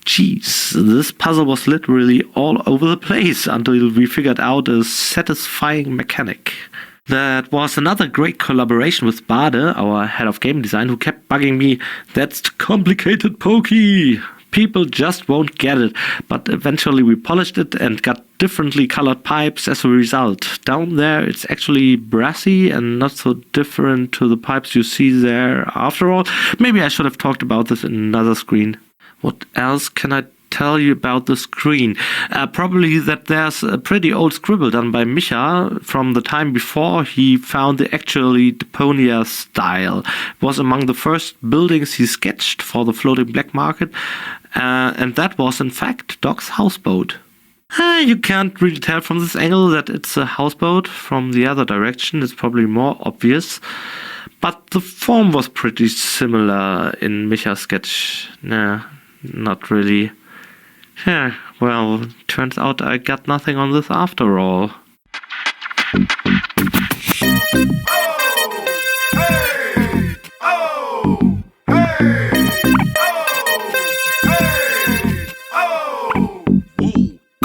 Jeez, this puzzle was literally all over the place until we figured out a satisfying mechanic. That was another great collaboration with Bade, our head of game design, who kept bugging me, "That's too complicated, Pokey. People just won't get it." But eventually we polished it and got differently colored pipes as a result. Down there it's actually brassy and not so different to the pipes you see there after all. Maybe I should have talked about this in another screen. What else can I tell you about the screen? Probably that there's a pretty old scribble done by Micha from the time before he found the actually Deponia style. It was among the first buildings he sketched for the floating black market, and that was in fact Doc's houseboat. You can't really tell from this angle that it's a houseboat. From the other direction it's probably more obvious, but the form was pretty similar in Micha's sketch. Nah, not really. Yeah, well, turns out I got nothing on this after all.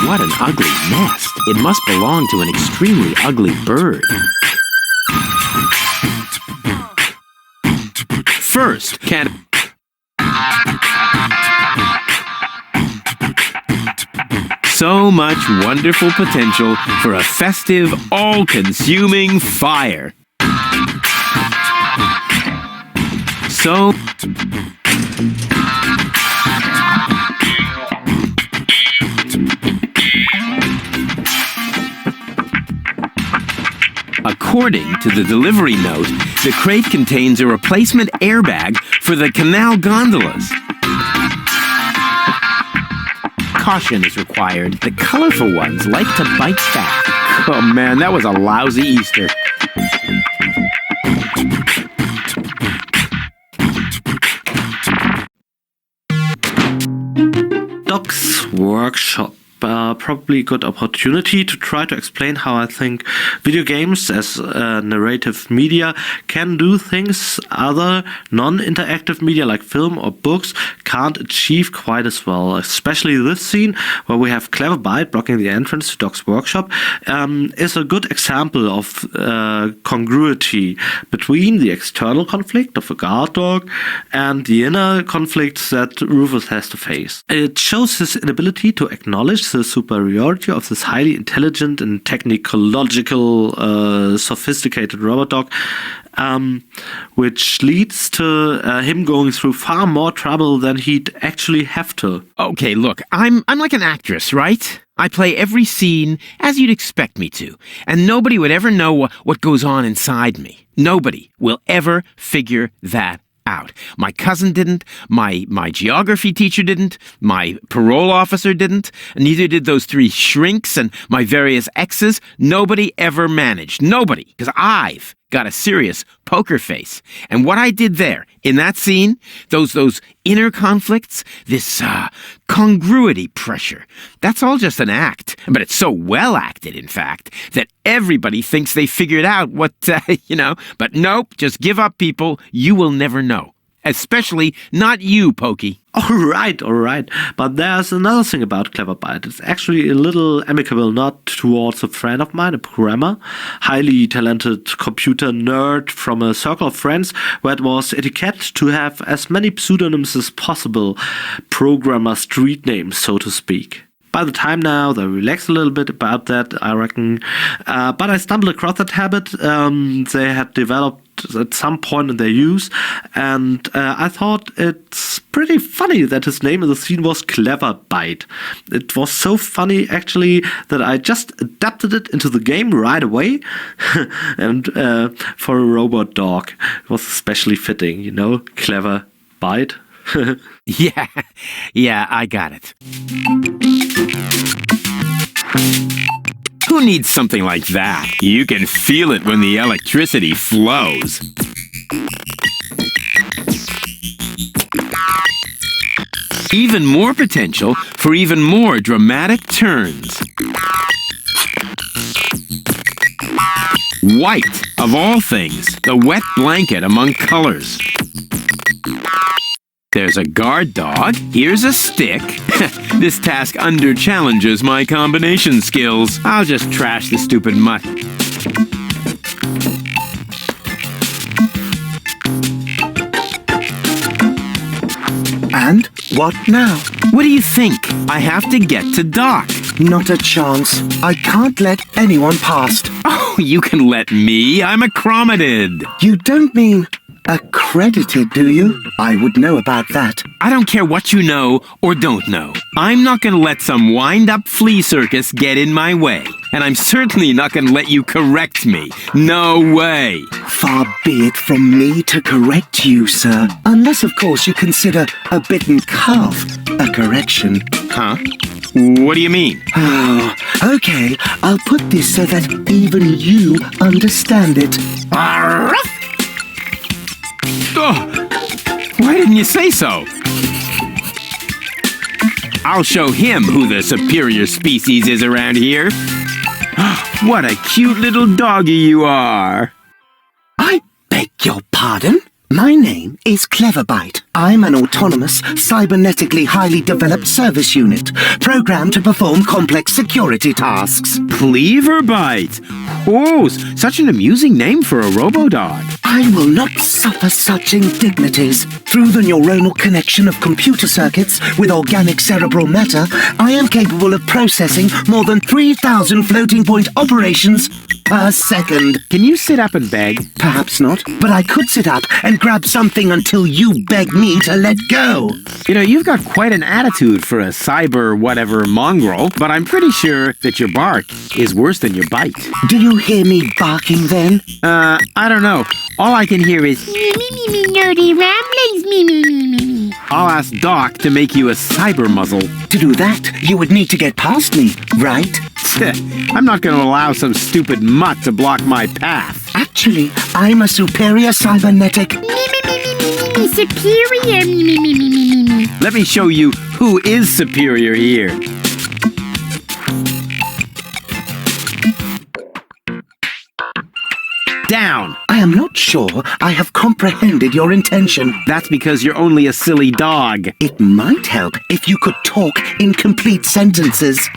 What an ugly nest. It must belong to an extremely ugly bird. First, can't... So much wonderful potential for a festive, all-consuming fire. So... According to the delivery note, the crate contains a replacement airbag for the canal gondolas. Caution is required. The colorful ones like to bite back. Oh man, that was a lousy Easter. Doc's workshop. Probably a good opportunity to try to explain how I think video games as narrative media can do things other non-interactive media like film or books can't achieve quite as well. Especially this scene where we have Clever Bite blocking the entrance to Doc's workshop is a good example of congruity between the external conflict of a guard dog and the inner conflicts that Rufus has to face. It shows his inability to acknowledge acknowledge the superiority of this highly intelligent and technological, sophisticated robot dog, which leads to him going through far more trouble than he'd actually have to. Okay, look, I'm like an actress, right? I play every scene as you'd expect me to, and nobody would ever know what goes on inside me. Nobody will ever figure that out. My cousin didn't, my geography teacher didn't, my parole officer didn't, and neither did those 3 shrinks and my various exes. Nobody ever managed. Nobody. Because I've got a serious poker face. And what I did there, in that scene, those inner conflicts, this congruity pressure, that's all just an act. But it's so well acted, in fact, that everybody thinks they figured out what, But nope, just give up, people. You will never know. Especially not you, Pokey. All right. But there's another thing about Cleverbite. It's actually a little amicable nod towards a friend of mine, a programmer, highly talented computer nerd from a circle of friends where it was etiquette to have as many pseudonyms as possible, programmer street names, so to speak. By the time now, they relax a little bit about that, I reckon. But I stumbled across that habit they had developed at some point in their use, and I thought it's pretty funny that his name in the scene was Cleverbite. It was so funny, actually, that I just adapted it into the game right away, and for a robot dog, it was especially fitting, Cleverbite. Yeah, I got it. Who needs something like that? You can feel it when the electricity flows. Even more potential for even more dramatic turns. White, of all things, the wet blanket among colors. There's a guard dog. Here's a stick. This task under-challenges my combination skills. I'll just trash the stupid mutt. And what now? What do you think? I have to get to Doc. Not a chance. I can't let anyone past. Oh, you can let me. I'm accredited. You don't mean accredited, do you? I would know about that. I don't care what you know or don't know. I'm not going to let some wind-up flea circus get in my way. And I'm certainly not going to let you correct me. No way. Far be it from me to correct you, sir. Unless, of course, you consider a bitten calf a correction. Huh? What do you mean? Oh, okay. I'll put this so that even you understand it. Oh, why didn't you say so? I'll show him who the superior species is around here. What a cute little doggy you are. I beg your pardon? My name is Cleverbite. I'm an autonomous, cybernetically highly developed service unit, programmed to perform complex security tasks. Cleverbite. Oh, such an amusing name for a robo-dog. I will not suffer such indignities. Through the neuronal connection of computer circuits with organic cerebral matter, I am capable of processing more than 3,000 floating point operations per second. Can you sit up and beg? Perhaps not, but I could sit up and grab something until you beg me to let go. You know, you've got quite an attitude for a cyber whatever mongrel, but I'm pretty sure that your bark is worse than your bite. Do you hear me barking then? I don't know. All I can hear is me, nerdy ramblings, me. I'll ask Doc to make you a cyber muzzle. To do that, you would need to get past me, right? I'm not going to allow some stupid mutt to block my path. Actually, I'm a superior cybernetic. Superior, me. Let me show you who is superior here. Down. I am not sure I have comprehended your intention. That's because you're only a silly dog. It might help if you could talk in complete sentences.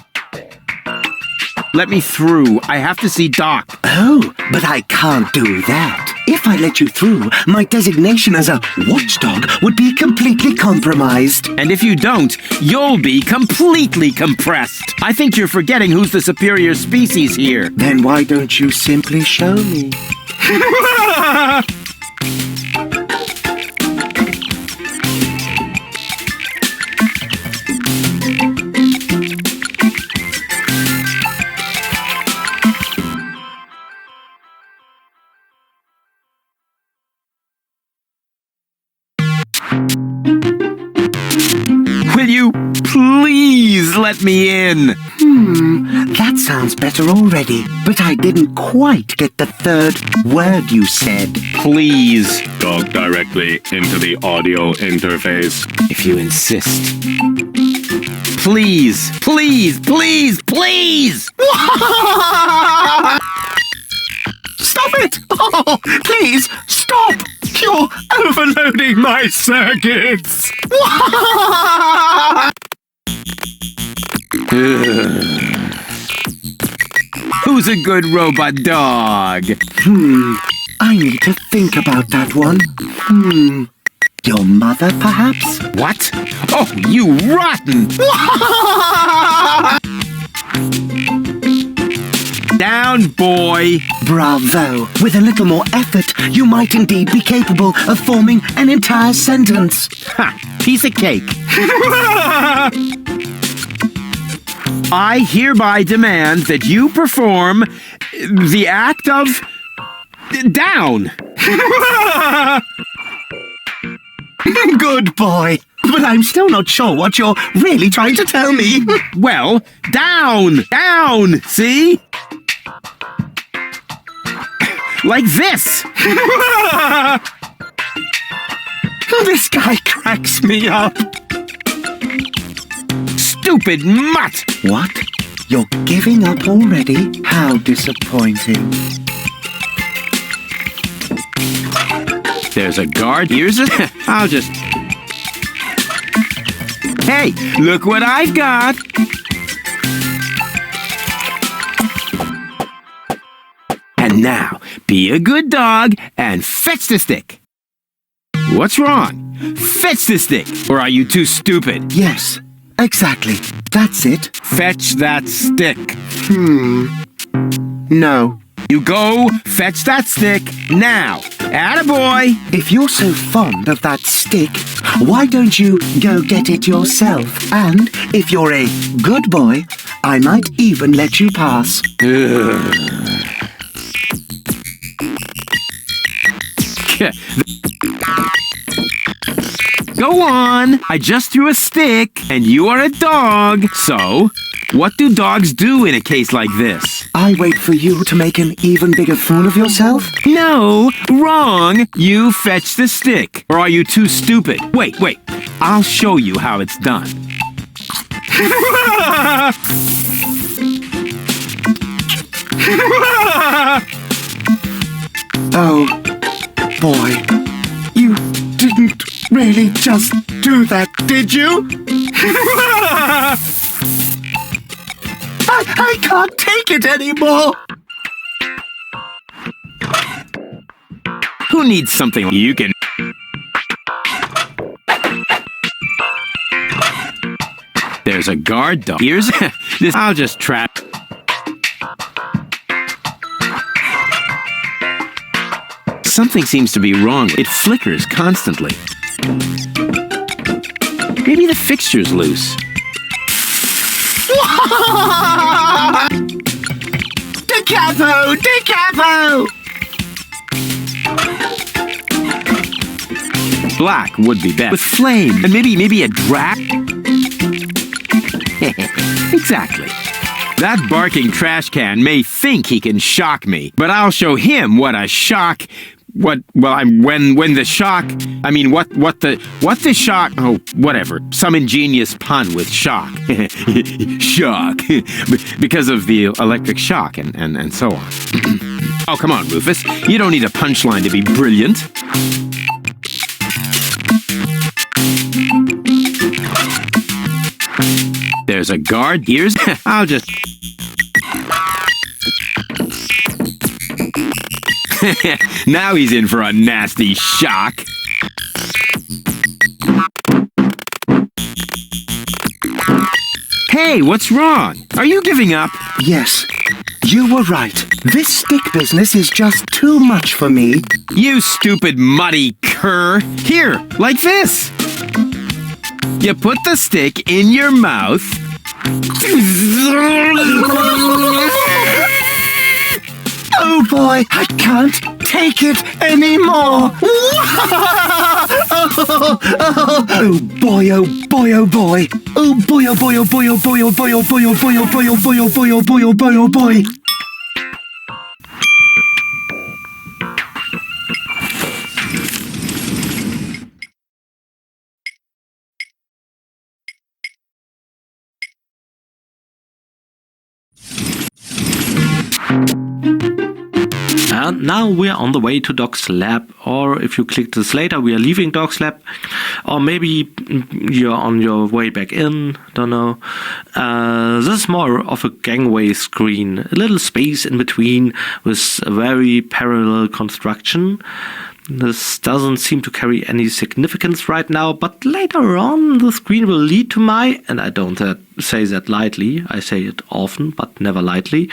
Let me through. I have to see Doc. Oh, but I can't do that. If I let you through, my designation as a watchdog would be completely compromised. And if you don't, you'll be completely compressed. I think you're forgetting who's the superior species here. Then why don't you simply show me? Will you please let me in? That sounds better already, but I didn't quite get the third word you said. Please, Talk directly into the audio interface. if you insist. Please, please, please, please! Stop it! Oh, please, stop! You're overloading my circuits! Who's a good robot dog? I need to think about that one. Your mother, perhaps? What? Oh, you rotten! Down, boy! Bravo! With a little more effort, you might indeed be capable of forming an entire sentence. Ha! Piece of cake. I hereby demand that you perform the act of down. Good boy. But I'm still not sure what you're really trying to tell me. Well, down, down, see? Like this. This guy cracks me up. Stupid mutt. What? You're giving up already? How disappointing. There's a guard. Here's a... I'll just... Hey, look what I've got. And now, be a good dog and fetch the stick. What's wrong? Fetch the stick. Or are you too stupid? Yes, exactly. That's it. Fetch that stick. No. You go fetch that stick now. Attaboy. If you're so fond of that stick, why don't you go get it yourself? And if you're a good boy, I might even let you pass. Go on. I just threw a stick, and you are a dog. So, what do dogs do in a case like this? I wait for you to make an even bigger fool of yourself? No, wrong. You fetch the stick. Or are you too stupid? Wait. I'll show you how it's done. Oh, boy. You didn't really just do that, did you? I can't take it anymore. Who needs something you can... There's a guard dog. Here's this. I'll just trap. Something seems to be wrong. It flickers constantly. Maybe the fixture's loose. Decapo! Decapo! Black would be best. With flame. And maybe a drag. Exactly. That barking trash can may think he can shock me, but I'll show him what a shock... when the shock... I mean, what the shock... Oh, whatever. Some ingenious pun with shock. Shock. Because of the electric shock and so on. Oh, come on, Rufus. You don't need a punchline to be brilliant. There's a guard. Here's... I'll just... Now he's in for a nasty shock. Hey, what's wrong? Are you giving up? Yes, you were right. This stick business is just too much for me. You stupid muddy cur. Here, like this. You put the stick in your mouth. Oh boy, I can't take it anymore. Oh boy, oh boy, oh boy. Oh boy, oh boy, oh boy, oh boy, oh boy, oh boy, oh boy, oh boy, oh boy, oh boy, oh boy, oh boy, oh boy. And now we're on the way to Doc's lab, or if you click this later, we are leaving Doc's lab, or maybe you're on your way back in, don't know. This is more of a gangway screen, a little space in between with a very parallel construction. This doesn't seem to carry any significance right now, but later on the screen will lead to my, and I don't say that lightly, I say it often, but never lightly,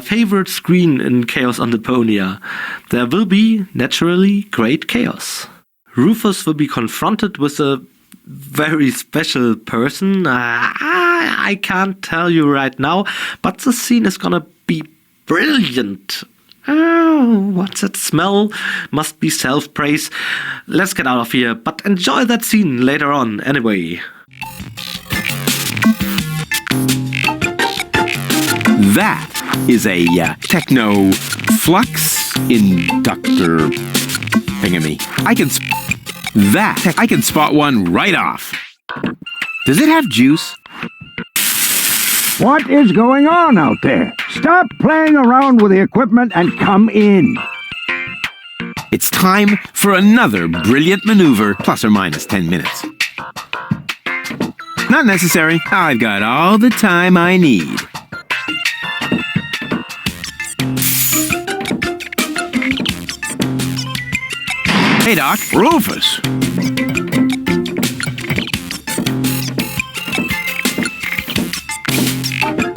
favorite screen in Chaos on Deponia. There will be, naturally, great chaos. Rufus will be confronted with a very special person. I can't tell you right now, but the scene is gonna be brilliant. Oh, what's that smell? Must be self-praise. Let's get out of here, but enjoy that scene later on anyway. That is a techno flux inductor thingamy. I can spot one right off. Does it have juice? What is going on out there? Stop playing around with the equipment and come in. It's time for another brilliant maneuver, plus or minus 10 minutes. Not necessary. I've got all the time I need. Hey, Doc. Rufus.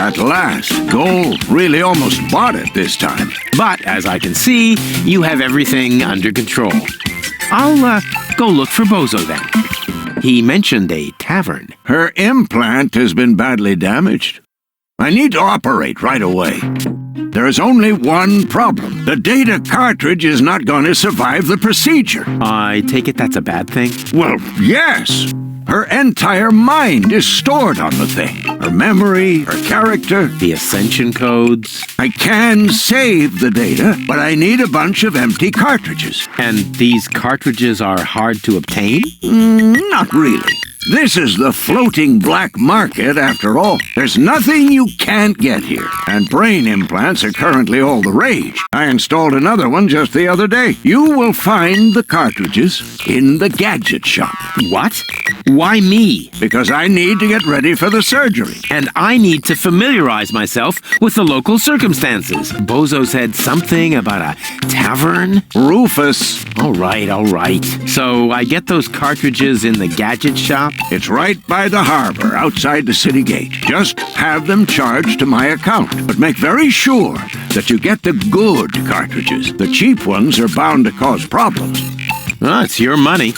At last, Goal really almost bought it this time. But, as I can see, you have everything under control. I'll go look for Bozo then. He mentioned a tavern. Her implant has been badly damaged. I need to operate right away. There is only one problem. The data cartridge is not going to survive the procedure. I take it that's a bad thing? Well, yes. Her entire mind is stored on the thing. Her memory, her character. The ascension codes. I can save the data, but I need a bunch of empty cartridges. And these cartridges are hard to obtain? Not really. This is the floating black market, after all. There's nothing you can't get here. And brain implants are currently all the rage. I installed another one just the other day. You will find the cartridges in the gadget shop. What? Why me? Because I need to get ready for the surgery. And I need to familiarize myself with the local circumstances. Bozo said something about a tavern? Rufus. All right. So I get those cartridges in the gadget shop? It's right by the harbor, outside the city gate. Just have them charged to my account, but make very sure that you get the good cartridges. The cheap ones are bound to cause problems. Oh, it's your money.